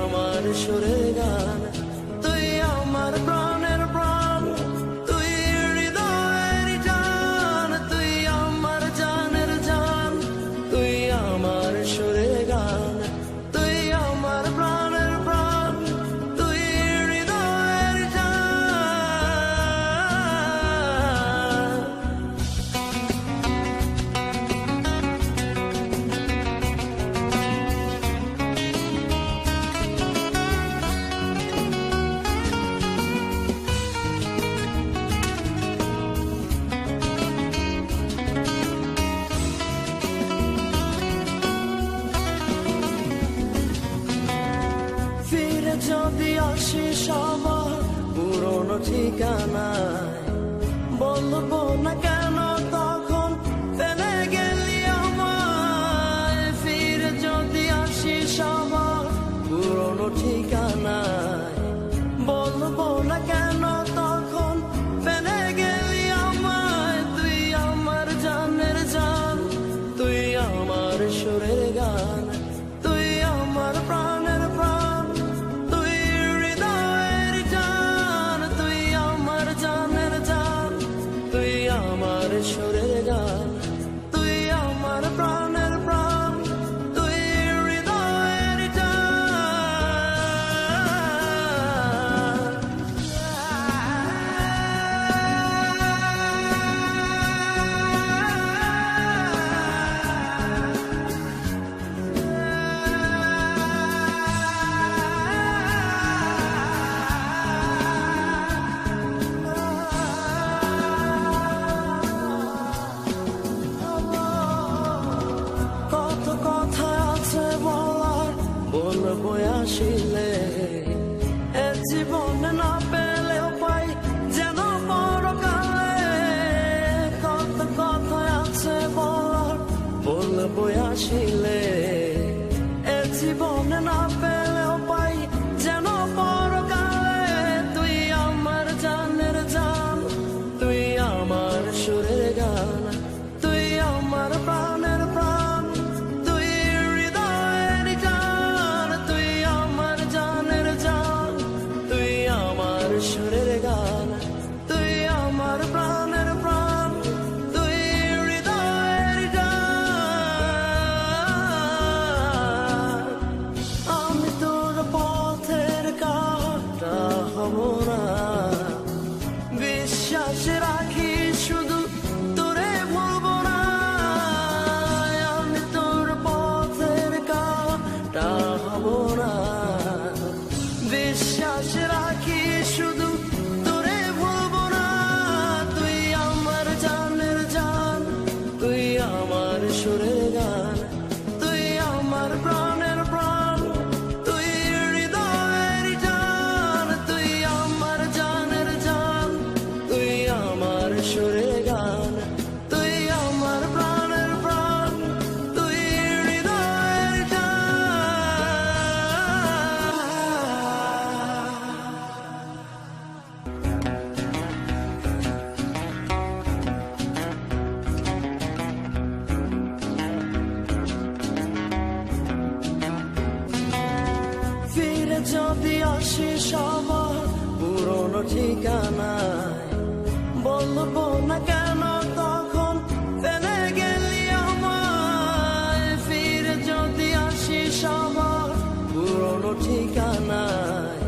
আমার সুরের গান, তুই আমার প্রাণের প্রাণ, তুই হৃদয়ের জান, তুই আমার জানের জান, তুই আমার সুরের গান, তুই আমার প্রাণের প্রাণ, তুই হৃদয়ের জান। ফিরে যদি আসিস আমার পুরনো ঠিকানায়, বলবো না কেন তখন ফেলে গেলি আমায়। ফিরে যদি আসিস আমার পুরনো ঠিকানায়, বলবো না কেন তখন ফেলে গেলি আমায়। তুই আমার জানের জান, তুই আমার সুরের গান, তুই আমার প্রাণের প্রাণ, তুই হৃদয়ের জান, তুই আমার জানের জান, তুই আমার সুরের গান, তুই আমার প্রাণের প্রাণ, তুই হৃদয়ের কত কথা আছে বলার, বলবো আসিলে এ জীবনে না পেলেও পাই যেন পরকালে। কত কথা আছে বলার, বলবো আসিলে এ জীবনে না পেলেও পাই যেন পরকালে। তুই আমার জানের জান, তুই আমার সুরের গান, তুই আমার প্রাণের প্রাণ, তুই হৃদয়ের জান, তুই আমার জানের জান, তুই আমার সুরের গান, তুই আমার প্রাণের প্রাণ, তুই হৃদয়ের জান। আমি তোর পথের কাঁটা হব না, বিশ্বাস রাখি শুধু তোরে ভুলবো না। আমি তোর পথের কাঁটা হব না, বিশ্বাস রাখি শুধু তোরে ভুলবো না। তুই আমার জানের জান, তুই আমার সুরের গান, তুই আমার প্রাণের প্রাণ, তুই হৃদয়ের জান, তুই আমার জানের জান, তুই আমার সুরের গান, তুই আমার প্রাণের প্রাণ, তুই হৃদয়ের জান। ফিরে যদি আসিস আমার পুরনো ঠিকানায়, বলবো না কেন তখন ফেলে গেলি আমায়। ফিরে যদি আসিস আমার পুরনো ঠিকানায়,